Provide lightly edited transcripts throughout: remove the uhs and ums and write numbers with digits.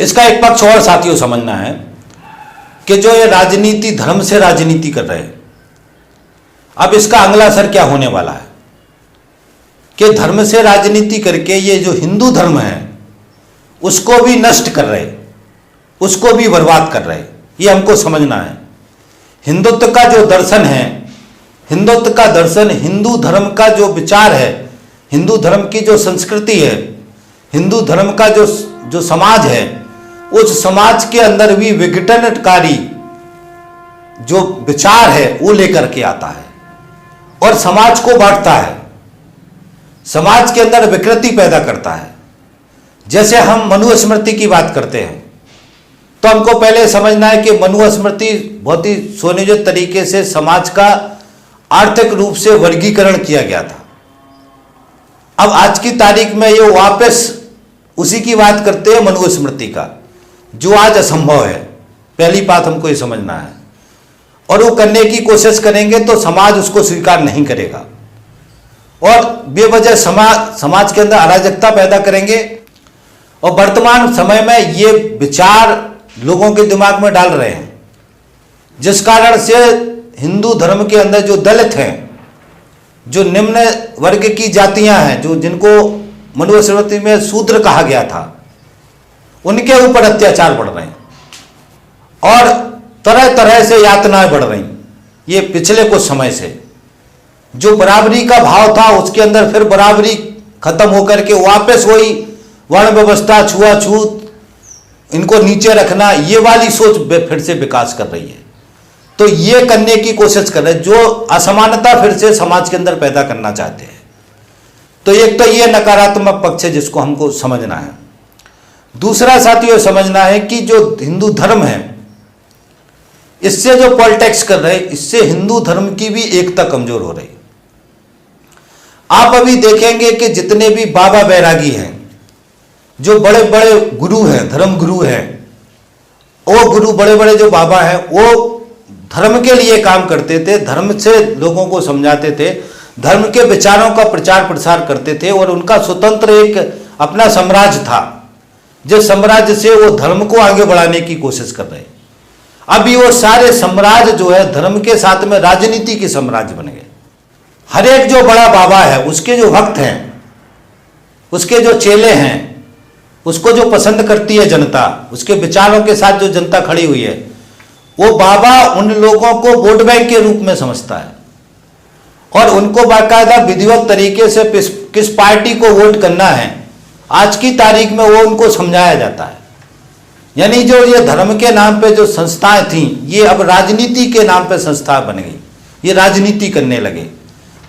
इसका एक पक्ष और साथियों समझना है कि जो ये राजनीति धर्म से राजनीति कर रहे हैं, अब इसका अगला असर क्या होने वाला है कि धर्म से राजनीति करके ये जो हिंदू धर्म है उसको भी नष्ट कर रहे, उसको भी बर्बाद कर रहे। ये हमको समझना है। हिंदुत्व का जो दर्शन है, हिंदुत्व का दर्शन, हिंदू धर्म का जो विचार है, हिंदू धर्म की जो संस्कृति है, हिंदू धर्म का जो समाज है, उस समाज के अंदर भी विघटनकारी जो विचार है वो लेकर के आता है और समाज को बांटता है, समाज के अंदर विकृति पैदा करता है। जैसे हम मनुस्मृति की बात करते हैं तो हमको पहले समझना है कि मनुस्मृति बहुत ही सुनियोजित तरीके से समाज का आर्थिक रूप से वर्गीकरण किया गया था। अब आज की तारीख में ये वापस उसी की बात करते हैं मनुस्मृति का, जो आज असंभव है। पहली बात हमको ये समझना है, और वो करने की कोशिश करेंगे तो समाज उसको स्वीकार नहीं करेगा और बेवजह समाज के अंदर अराजकता पैदा करेंगे। और वर्तमान समय में ये विचार लोगों के दिमाग में डाल रहे हैं, जिस कारण से हिंदू धर्म के अंदर जो दलित हैं, जो निम्न वर्ग की जातियां हैं, जो जिनको मनुस्मृति में शूद्र कहा गया था, उनके ऊपर अत्याचार बढ़ रहे हैं और तरह तरह से यातनाएं बढ़ रही। ये पिछले कुछ समय से जो बराबरी का भाव था उसके अंदर फिर बराबरी खत्म होकर के वापस वही वर्ण व्यवस्था, छुआछूत, इनको नीचे रखना, ये वाली सोच फिर से विकास कर रही है। तो ये करने की कोशिश कर रहे हैं, जो असमानता फिर से समाज के अंदर पैदा करना चाहते हैं। तो एक तो ये नकारात्मक पक्ष है जिसको हमको समझना है। दूसरा साथियों समझना है कि जो हिंदू धर्म है, इससे जो पॉलिटिक्स कर रहे हैं, इससे हिंदू धर्म की भी एकता कमजोर हो रही। आप अभी देखेंगे कि जितने भी बाबा बैरागी हैं, जो बड़े बड़े गुरु हैं, धर्म गुरु हैं, वो गुरु बड़े बड़े जो बाबा हैं, वो धर्म के लिए काम करते थे, धर्म से लोगों को समझाते थे, धर्म के विचारों का प्रचार प्रसार करते थे और उनका स्वतंत्र एक अपना साम्राज्य था, जिस साम्राज्य से वो धर्म को आगे बढ़ाने की कोशिश कर रहे हैं। अभी वो सारे साम्राज्य जो है धर्म के साथ में राजनीति के साम्राज्य बन गए। हर एक जो बड़ा बाबा है, उसके जो भक्त हैं, उसके जो चेले हैं, उसको जो पसंद करती है जनता, उसके विचारों के साथ जो जनता खड़ी हुई है, वो बाबा उन लोगों को वोट बैंक के रूप में समझता है और उनको बाकायदा विधिवत तरीके से किस पार्टी को वोट करना है आज की तारीख में वो उनको समझाया जाता है। यानी जो ये धर्म के नाम पे जो संस्थाएं थी, ये अब राजनीति के नाम पे संस्था बन गई, ये राजनीति करने लगे।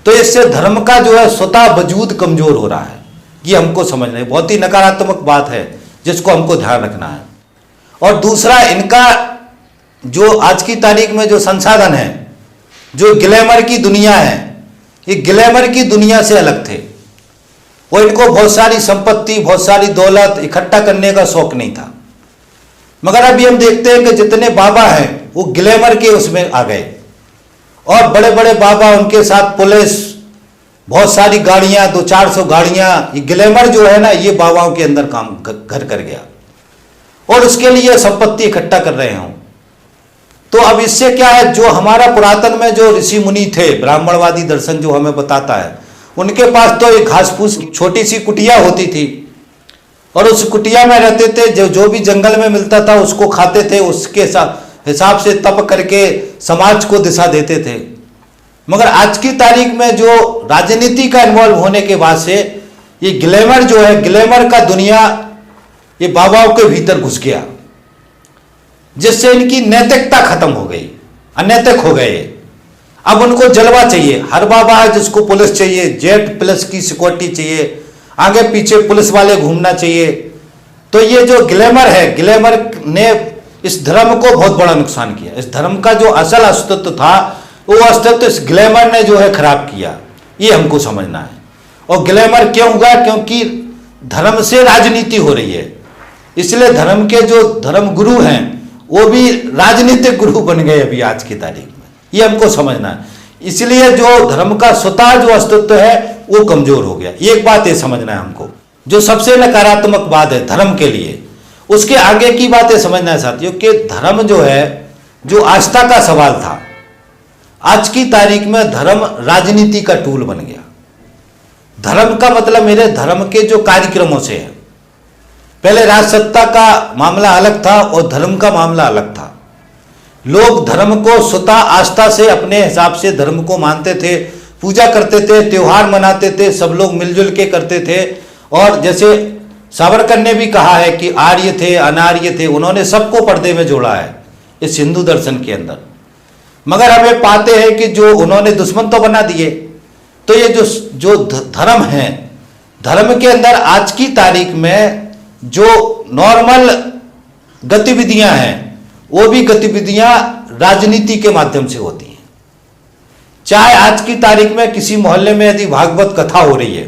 तो इससे धर्म का जो है स्वतः वजूद कमजोर हो रहा है। ये हमको समझना है, बहुत ही नकारात्मक बात है जिसको हमको ध्यान रखना है। और दूसरा, इनका जो आज की तारीख में जो संसाधन है, जो ग्लैमर की दुनिया है, ये ग्लैमर की दुनिया से अलग थे। वो इनको बहुत सारी संपत्ति, बहुत सारी दौलत इकट्ठा करने का शौक नहीं था। मगर अभी हम देखते हैं कि जितने बाबा हैं वो ग्लैमर के उसमें आ गए और बड़े बड़े बाबा, उनके साथ पुलिस, बहुत सारी गाड़ियां, 200-400 गाड़ियां, ये ग्लैमर जो है ना, ये बाबाओं के अंदर काम घर कर गया और उसके लिए संपत्ति इकट्ठा कर रहे हों। तो अब इससे क्या है, जो हमारा पुरातन में जो ऋषि मुनि थे, ब्राह्मणवादी दर्शन जो हमें बताता है, उनके पास तो एक घास फूस छोटी सी कुटिया होती थी और उस कुटिया में रहते थे, जो भी जंगल में मिलता था उसको खाते थे, उसके हिसाब से तप करके समाज को दिशा देते थे। मगर आज की तारीख में जो राजनीति का इन्वॉल्व होने के बाद से ये ग्लैमर जो है, ग्लैमर का दुनिया ये बाबाओं के भीतर घुस गया, जिससे इनकी नैतिकता खत्म हो गई, अनैतिक हो गए। अब उनको जलवा चाहिए। हर बाबा है जिसको पुलिस चाहिए, जेट प्लस की सिक्योरिटी चाहिए, आगे पीछे पुलिस वाले घूमना चाहिए। तो ये जो ग्लैमर है, ग्लैमर ने इस धर्म को बहुत बड़ा नुकसान किया। इस धर्म का जो असल अस्तित्व था, वो अस्तित्व इस ग्लैमर ने जो है खराब किया। ये हमको समझना है। और ग्लैमर क्यों हुआ? क्योंकि धर्म से राजनीति हो रही है, इसलिए धर्म के जो धर्म गुरु हैं वो भी राजनीतिक गुरु बन गए अभी आज की तारीख में। ये हमको समझना है। इसलिए जो धर्म का स्वतः जो अस्तित्व है वो कमजोर हो गया। एक बात ये समझना है हमको, जो सबसे नकारात्मक बात है धर्म के लिए, उसके आगे की बातें समझना है साथियों कि धर्म जो है, जो आस्था का सवाल था, आज की तारीख में धर्म राजनीति का टूल बन गया। धर्म का मतलब मेरे धर्म के जो कार्यक्रमों से है। पहले राजसत्ता का मामला अलग था और धर्म का मामला अलग था। लोग धर्म को स्वतः आस्था से अपने हिसाब से धर्म को मानते थे, पूजा करते थे, त्योहार मनाते थे, सब लोग मिलजुल के करते थे। और जैसे सावरकर ने भी कहा है कि आर्य थे, अनार्य थे, उन्होंने सबको पर्दे में जोड़ा है इस हिंदू दर्शन के अंदर। मगर हमें पाते हैं कि जो उन्होंने दुश्मन तो बना दिए। तो ये जो धर्म है, धर्म के अंदर आज की तारीख में जो नॉर्मल गतिविधियां हैं, वो भी गतिविधियां राजनीति के माध्यम से होती हैं। चाहे आज की तारीख में किसी मोहल्ले में यदि भागवत कथा हो रही है,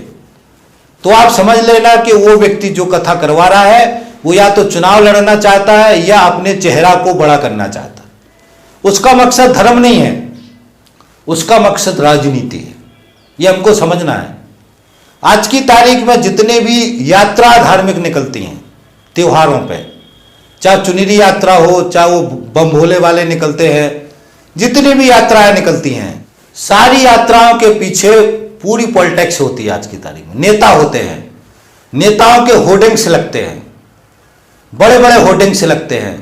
तो आप समझ लेना कि वो व्यक्ति जो कथा करवा रहा है वो या तो चुनाव लड़ना चाहता है या अपने चेहरा को बड़ा करना चाहता है। उसका मकसद धर्म नहीं है, उसका मकसद राजनीति है। ये हमको समझना है। आज की तारीख में जितने भी यात्रा धार्मिक निकलती हैं त्योहारों पे, चाहे चुनरी यात्रा हो, चाहे वो बम भोले वाले निकलते हैं, जितनी भी यात्राएं निकलती हैं, सारी यात्राओं के पीछे पूरी पॉलिटिक्स होती है। आज की तारीख में नेता होते हैं, नेताओं के होर्डिंग्स लगते हैं, बड़े बड़े होर्डिंग्स लगते हैं।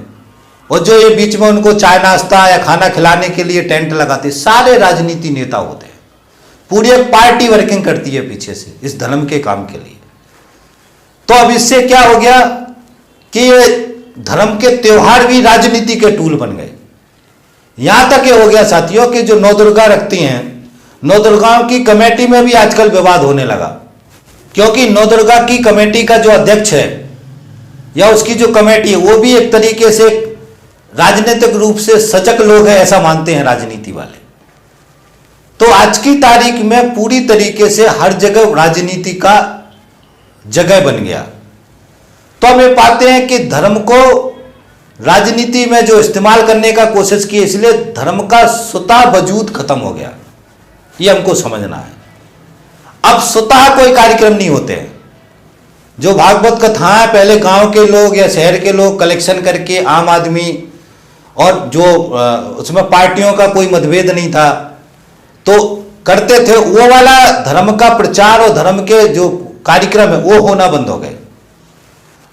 और जो ये बीच में उनको चाय नाश्ता या खाना खिलाने के लिए टेंट लगाते, सारे राजनीति नेता होते हैं। पूरी एक पार्टी वर्किंग करती है पीछे से इस धर्म के काम के लिए। तो अब इससे क्या हो गया कि ये धर्म के त्योहार भी राजनीति के टूल बन गए। यहां तक ये हो गया साथियों कि जो नौ दुर्गा रखती हैं, नौ दुर्गाओं की कमेटी में भी आजकल विवाद होने लगा, क्योंकि नौ दुर्गा की कमेटी का जो अध्यक्ष है या उसकी जो कमेटी है, वो भी एक तरीके से राजनीतिक रूप से सचक लोग हैं, ऐसा मानते हैं राजनीति वाले। तो आज की तारीख में पूरी तरीके से हर जगह राजनीति का जगह बन गया। तो हम ये पाते हैं कि धर्म को राजनीति में जो इस्तेमाल करने का कोशिश की, इसलिए धर्म का स्वतः वजूद खत्म हो गया। ये हमको समझना है। अब स्वतः कोई कार्यक्रम नहीं होते हैं। जो भागवत कथाएं पहले गांव के लोग या शहर के लोग कलेक्शन करके, आम आदमी, और जो उसमें पार्टियों का कोई मतभेद नहीं था तो करते थे, वो वाला धर्म का प्रचार और धर्म के जो कार्यक्रम है वो होना बंद हो गए।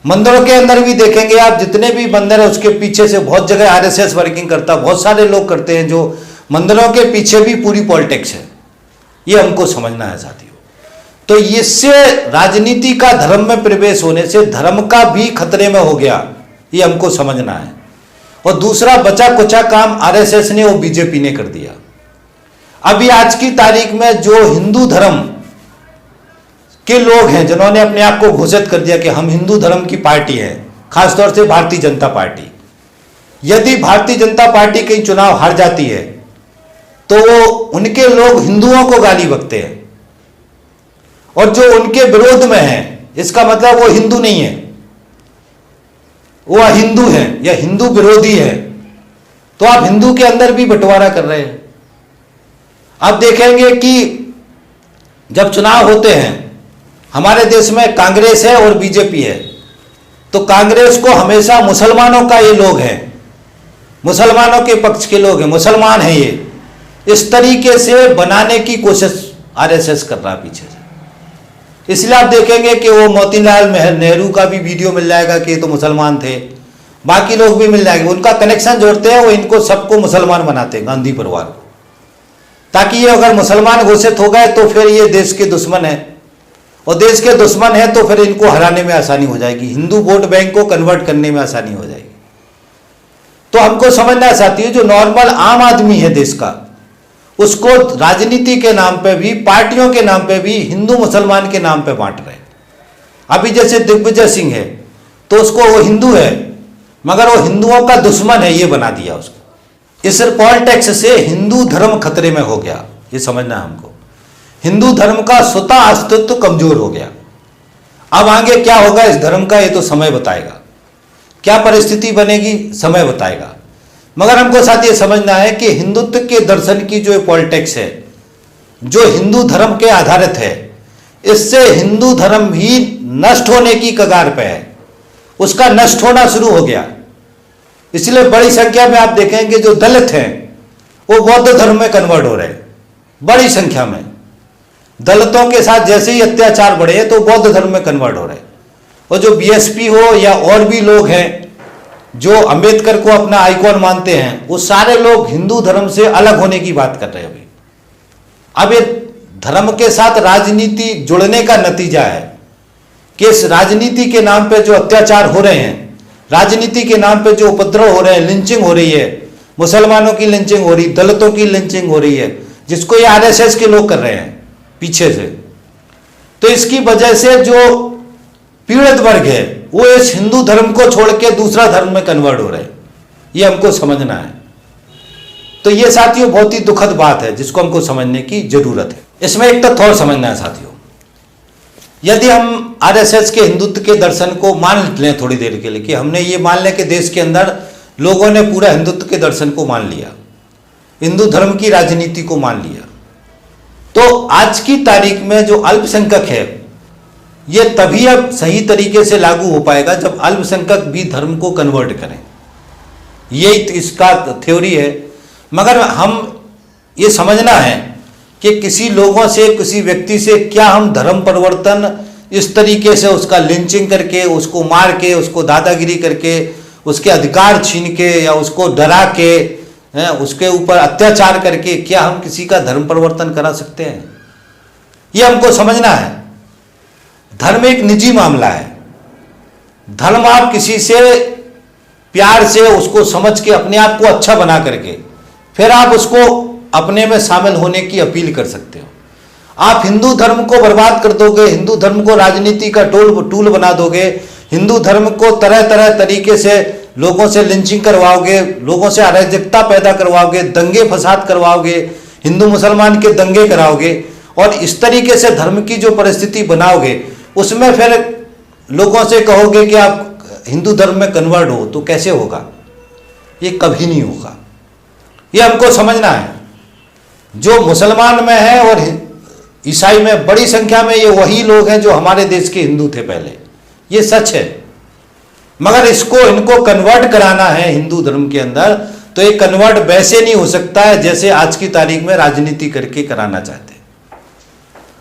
मंदिरों के अंदर भी देखेंगे आप, जितने भी मंदिर है उसके पीछे से बहुत जगह आरएसएस वर्किंग करता, बहुत सारे लोग करते हैं। जो मंदिरों के पीछे भी पूरी पॉलिटिक्स है। ये हमको समझना है साथियों। तो इससे राजनीति का धर्म में प्रवेश होने से धर्म का भी खतरे में हो गया, ये हमको समझना है। और दूसरा बचा कुचा काम आरएसएस ने, वो बीजेपी ने कर दिया। अभी आज की तारीख में जो हिंदू धर्म के लोग हैं, जिन्होंने अपने आप को घोषित कर दिया कि हम हिंदू धर्म की पार्टी है, खासतौर से भारतीय जनता पार्टी, यदि भारतीय जनता पार्टी कहीं चुनाव हार जाती है तो वो उनके लोग हिंदुओं को गाली बकते हैं, और जो उनके विरोध में है, इसका मतलब वो हिंदू नहीं है, वो अहिंदू है या हिंदू विरोधी है। तो आप हिंदू के अंदर भी बंटवारा कर रहे हैं। आप देखेंगे कि जब चुनाव होते हैं, हमारे देश में कांग्रेस है और बीजेपी है, तो कांग्रेस को हमेशा मुसलमानों का ये लोग हैं, मुसलमानों के पक्ष के लोग हैं, मुसलमान हैं ये, इस तरीके से बनाने की कोशिश आरएसएस कर रहा है पीछे से। इसलिए आप देखेंगे कि वो मोतीलाल नेहरू का भी वीडियो मिल जाएगा कि ये तो मुसलमान थे, बाकी लोग भी मिल जाएंगे। उनका कनेक्शन जोड़ते हैं, वो इनको सबको मुसलमान बनाते हैं, गांधी परिवार को, ताकि ये अगर मुसलमान घोषित हो गए तो फिर ये देश के दुश्मन है, और देश के दुश्मन है तो फिर इनको हराने में आसानी हो जाएगी, हिंदू वोट बैंक को कन्वर्ट करने में आसानी हो जाएगी। तो हमको समझना है साथियों, जो नॉर्मल आम आदमी है देश का, उसको राजनीति के नाम पे भी, पार्टियों के नाम पे भी, हिंदू मुसलमान के नाम पे बांट रहे हैं। अभी जैसे दिग्विजय सिंह है, तो उसको वो हिंदू है मगर वो हिंदुओं का दुश्मन है, ये बना दिया उसको। इस पॉलिटिक्स से हिंदू धर्म खतरे में हो गया, ये समझना है हमको। हिंदू धर्म का स्वतः अस्तित्व कमजोर हो गया। अब आगे क्या होगा इस धर्म का, ये तो समय बताएगा। क्या परिस्थिति बनेगी, समय बताएगा। मगर हमको साथ ये समझना है कि हिंदुत्व के दर्शन की जो पॉलिटिक्स है, जो हिंदू धर्म के आधारित है, इससे हिंदू धर्म भी नष्ट होने की कगार पे है। उसका नष्ट होना शुरू हो गया। इसलिए बड़ी संख्या में आप देखेंगे जो दलित हैं वो बौद्ध धर्म में कन्वर्ट हो रहे हैं। बड़ी संख्या में दलितों के साथ जैसे ही अत्याचार बढ़े तो बौद्ध धर्म में कन्वर्ट हो रहे हैं। और जो बीएसपी हो या और भी लोग हैं जो अंबेडकर को अपना आइकॉन मानते हैं, वो सारे लोग हिंदू धर्म से अलग होने की बात कर रहे हैं। अब ये धर्म के साथ राजनीति जुड़ने का नतीजा है कि इस राजनीति के नाम पे जो अत्याचार हो रहे हैं, राजनीति के नाम पे जो उपद्रव हो रहे हैं, लिंचिंग हो रही है, मुसलमानों की लिंचिंग हो रही, दलितों की लिंचिंग हो रही है, जिसको ये आरएसएस के लोग कर रहे हैं पीछे से। तो इसकी वजह से जो पीड़ित वर्ग है वो इस हिंदू धर्म को छोड़ के दूसरा धर्म में कन्वर्ट हो रहे हैं। ये हमको समझना है। तो ये साथियों बहुत ही दुखद बात है जिसको हमको समझने की जरूरत है। इसमें एक तथ्य और समझना है साथियों, यदि हम आरएसएस के हिंदुत्व के दर्शन को मान लें थोड़ी देर के लिए, कि हमने ये मान लें कि देश के अंदर लोगों ने पूरा हिंदुत्व के दर्शन को मान लिया, हिंदू धर्म की राजनीति को मान लिया, तो आज की तारीख में जो अल्पसंख्यक है ये तभी अब सही तरीके से लागू हो पाएगा जब अल्पसंख्यक भी धर्म को कन्वर्ट करें। ये इसका थ्योरी है। मगर हम ये समझना है कि किसी लोगों से, किसी व्यक्ति से क्या हम धर्म परिवर्तन इस तरीके से उसका लिंचिंग करके, उसको मार के, उसको दादागिरी करके, उसके अधिकार छीन के या उसको डरा के, उसके ऊपर अत्याचार करके क्या हम किसी का धर्म परिवर्तन करा सकते हैं? ये हमको समझना है। धर्म एक निजी मामला है। धर्म आप किसी से प्यार से उसको समझ के अपने आप को अच्छा बना करके फिर आप उसको अपने में शामिल होने की अपील कर सकते हो। आप हिंदू धर्म को बर्बाद कर दोगे, हिंदू धर्म को राजनीति का टूल बना दोगे, हिंदू धर्म को तरह तरह तरीके से लोगों से लिंचिंग करवाओगे, लोगों से अराजकता पैदा करवाओगे, दंगे फसाद करवाओगे, हिंदू मुसलमान के दंगे कराओगे और इस तरीके से धर्म की जो परिस्थिति बनाओगे उसमें फिर लोगों से कहोगे कि आप हिंदू धर्म में कन्वर्ट हो, तो कैसे होगा? ये कभी नहीं होगा। ये हमको समझना है। जो मुसलमान में है और ईसाई में बड़ी संख्या में ये वही लोग हैं जो हमारे देश के हिंदू थे पहले, ये सच है। मगर इनको कन्वर्ट कराना है हिंदू धर्म के अंदर, तो ये कन्वर्ट वैसे नहीं हो सकता है जैसे आज की तारीख में राजनीति करके कराना चाहते हैं।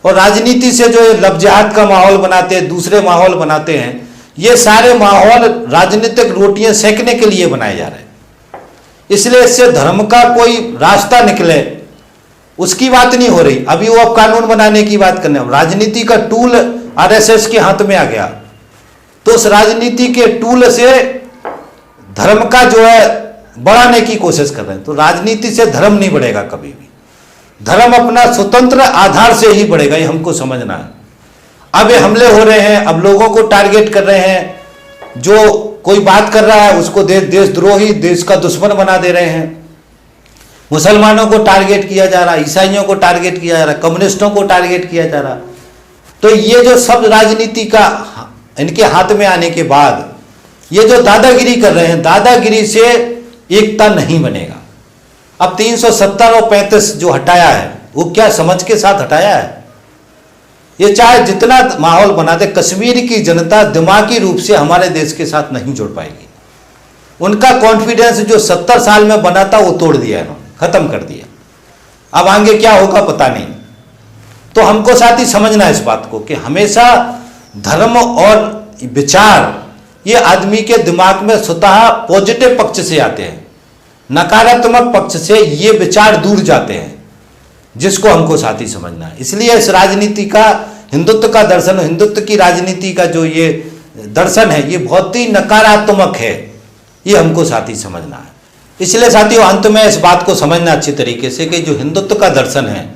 और राजनीति से जो लब जिहाद का माहौल बनाते हैं, दूसरे माहौल बनाते हैं, ये सारे माहौल राजनीतिक रोटियां सेकने के लिए बनाए जा रहे हैं। इसलिए इससे धर्म का कोई रास्ता निकले उसकी बात नहीं हो रही। अभी वो अब कानून बनाने की बात करने, राजनीति का टूल आरएसएस के हाथ में आ गया, तो उस राजनीति के टूल से धर्म का जो है बढ़ाने की कोशिश कर रहे हैं। तो राजनीति से धर्म नहीं बढ़ेगा कभी भी। धर्म अपना स्वतंत्र आधार से ही बढ़ेगा, ये हमको समझना है। अब ये हमले हो रहे हैं, अब लोगों को टारगेट कर रहे हैं, जो कोई बात कर रहा है उसको देशद्रोही, देश का दुश्मन बना दे रहे हैं। मुसलमानों को टारगेट किया जा रहा है, ईसाइयों को टारगेट किया जा रहा है, कम्युनिस्टों को टारगेट किया जा रहा है। तो ये जो सब राजनीति का इनके हाथ में आने के बाद ये जो दादागिरी कर रहे हैं, दादागिरी से एकता नहीं बनेगा। अब 370 और 35 जो हटाया है वो क्या समझ के साथ हटाया है? ये चाहे जितना माहौल बना दे, कश्मीर की जनता दिमागी रूप से हमारे देश के साथ नहीं जुड़ पाएगी। उनका कॉन्फिडेंस जो 70 साल में बना था वो तोड़ दिया इन्होंने, खत्म कर दिया। अब आगे क्या होगा पता नहीं। तो हमको साथ ही समझना है इस बात को कि हमेशा धर्म और विचार ये आदमी के दिमाग में स्वतः पॉजिटिव पक्ष से आते हैं, नकारात्मक पक्ष से ये विचार दूर जाते हैं, जिसको हमको साथ ही समझना है। इसलिए इस राजनीति का, हिंदुत्व का दर्शन, हिंदुत्व की राजनीति का जो ये दर्शन है ये बहुत ही नकारात्मक है, ये हमको साथ ही समझना है। इसलिए साथियों अंत में इस बात को समझना अच्छी तरीके से कि जो हिंदुत्व का दर्शन है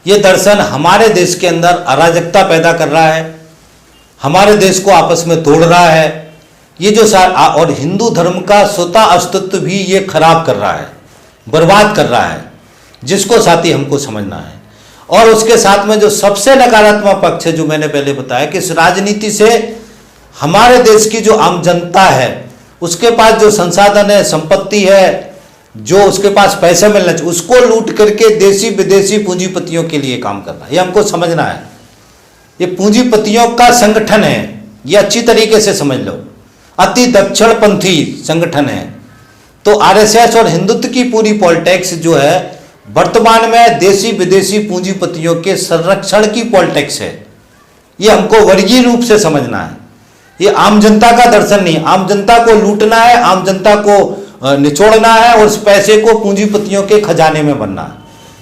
ये दर्शन हमारे देश के अंदर अराजकता पैदा कर रहा है, हमारे देश को आपस में तोड़ रहा है, ये जो और हिंदू धर्म का स्वतः अस्तित्व भी ये खराब कर रहा है, बर्बाद कर रहा है, जिसको साथी हमको समझना है। और उसके साथ में जो सबसे नकारात्मक पक्ष है जो मैंने पहले बताया कि इस राजनीति से हमारे देश की जो आम जनता है उसके पास जो संसाधन है, संपत्ति है, जो उसके पास पैसे मिलना चाहिए, उसको लूट करके देशी विदेशी पूंजीपतियों के लिए काम करना, ये हमको समझना है। ये पूंजीपतियों का संगठन है, ये अच्छी तरीके से समझ लो। अति दक्षिणपंथी संगठन है। तो आरएसएस और हिंदुत्व की पूरी पॉलिटिक्स जो है वर्तमान में देशी विदेशी पूंजीपतियों के संरक्षण की पॉलिटिक्स है। ये हमको वर्गीय रूप से समझना है। ये आम जनता का दर्शन नहीं, आम जनता को लूटना है, आम जनता को निचोड़ना है और उस पैसे को पूंजीपतियों के खजाने में भरना है,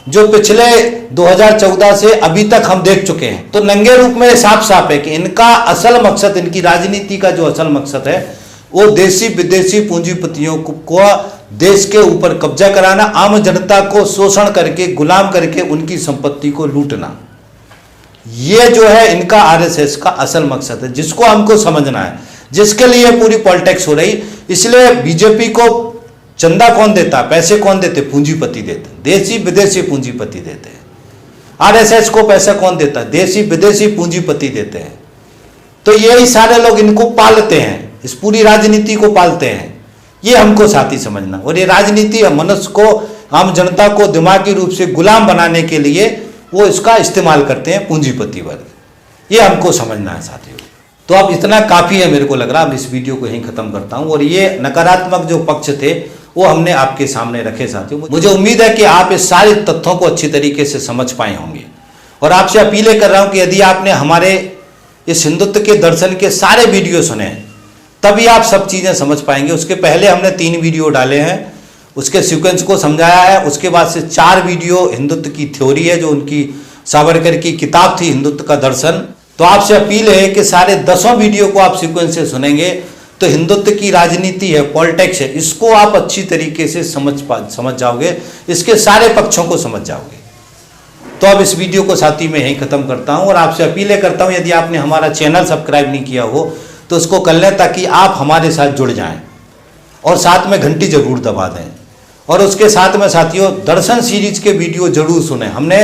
जो पिछले 2014 से अभी तक हम देख चुके हैं। तो नंगे रूप में साफ साफ है कि इनका असल मकसद, इनकी राजनीति का जो असल मकसद है वो देशी विदेशी पूंजीपतियों को देश के ऊपर कब्जा कराना, आम जनता को शोषण करके गुलाम करके उनकी संपत्ति को लूटना। ये जो है इनका आरएसएस का असल मकसद है, जिसको हमको समझना है, जिसके लिए पूरी पॉलिटिक्स हो रही। इसलिए बीजेपी को चंदा कौन देता, पैसे कौन देते? पूंजीपति देते, देशी विदेशी पूंजीपति देते हैं। आरएसएस को पैसा कौन देता? देशी विदेशी पूंजीपति देते हैं। तो यही सारे लोग इनको पालते हैं, इस पूरी राजनीति को पालते हैं। ये हमको साथी समझना। और ये राजनीति मनुष्य को, आम जनता को दिमागी रूप से गुलाम बनाने के लिए वो इसका इस्तेमाल करते हैं पूंजीपति वर्ग। ये हमको समझना है साथियों। तो अब इतना काफ़ी है मेरे को लग रहा, अब इस वीडियो को यहीं ख़त्म करता हूँ। और ये नकारात्मक जो पक्ष थे वो हमने आपके सामने रखे साथियों। मुझे उम्मीद है कि आप इस सारे तथ्यों को अच्छी तरीके से समझ पाए होंगे। और आपसे अपीलें कर रहा हूँ कि यदि आपने हमारे इस हिंदुत्व के दर्शन के सारे वीडियो सुने तभी आप सब चीज़ें समझ पाएंगे। उसके पहले हमने 3 वीडियो डाले हैं, उसके सीक्वेंस को समझाया है। उसके बाद से 4 वीडियो हिंदुत्व की थ्योरी है, जो उनकी सावरकर की किताब थी हिंदुत्व का दर्शन। तो आपसे अपील है कि सारे 10 वीडियो को आप सीक्वेंस से सुनेंगे तो हिंदुत्व की राजनीति है, पॉलिटिक्स है, इसको आप अच्छी तरीके से समझ जाओगे, इसके सारे पक्षों को समझ जाओगे। तो अब इस वीडियो को साथी में यहीं ख़त्म करता हूँ और आपसे अपीलें करता हूँ, यदि आपने हमारा चैनल सब्सक्राइब नहीं किया हो तो उसको कर लें, ताकि आप हमारे साथ जुड़ जाएं और साथ में घंटी जरूर दबा दें। और उसके साथ में साथियों दर्शन सीरीज के वीडियो जरूर सुने। हमने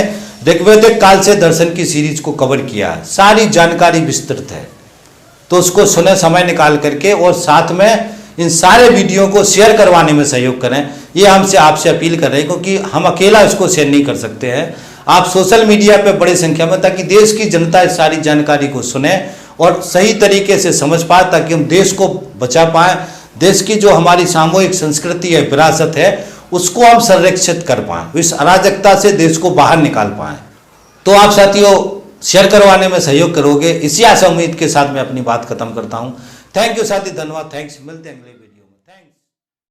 ऋग्वैदिक काल से दर्शन की सीरीज को कवर किया है, सारी जानकारी विस्तृत है, तो उसको सुने समय निकाल करके। और साथ में इन सारे वीडियो को शेयर करवाने में सहयोग करें, ये हमसे आपसे अपील कर रहे हैं, क्योंकि हम अकेला इसको शेयर नहीं कर सकते हैं। आप सोशल मीडिया पे बड़ी संख्या में, ताकि देश की जनता इस सारी जानकारी को सुने और सही तरीके से समझ पाए, ताकि हम देश को बचा पाएँ, देश की जो हमारी सामूहिक संस्कृति है, विरासत है, उसको हम संरक्षित कर पाएँ, इस अराजकता से देश को बाहर निकाल पाएँ। तो आप साथियों शेयर करवाने में सहयोग करोगे, इसी आशा उम्मीद के साथ मैं अपनी बात खत्म करता हूँ। थैंक यू साथी, धन्यवाद, थैंक्स। मिलते हैं अगले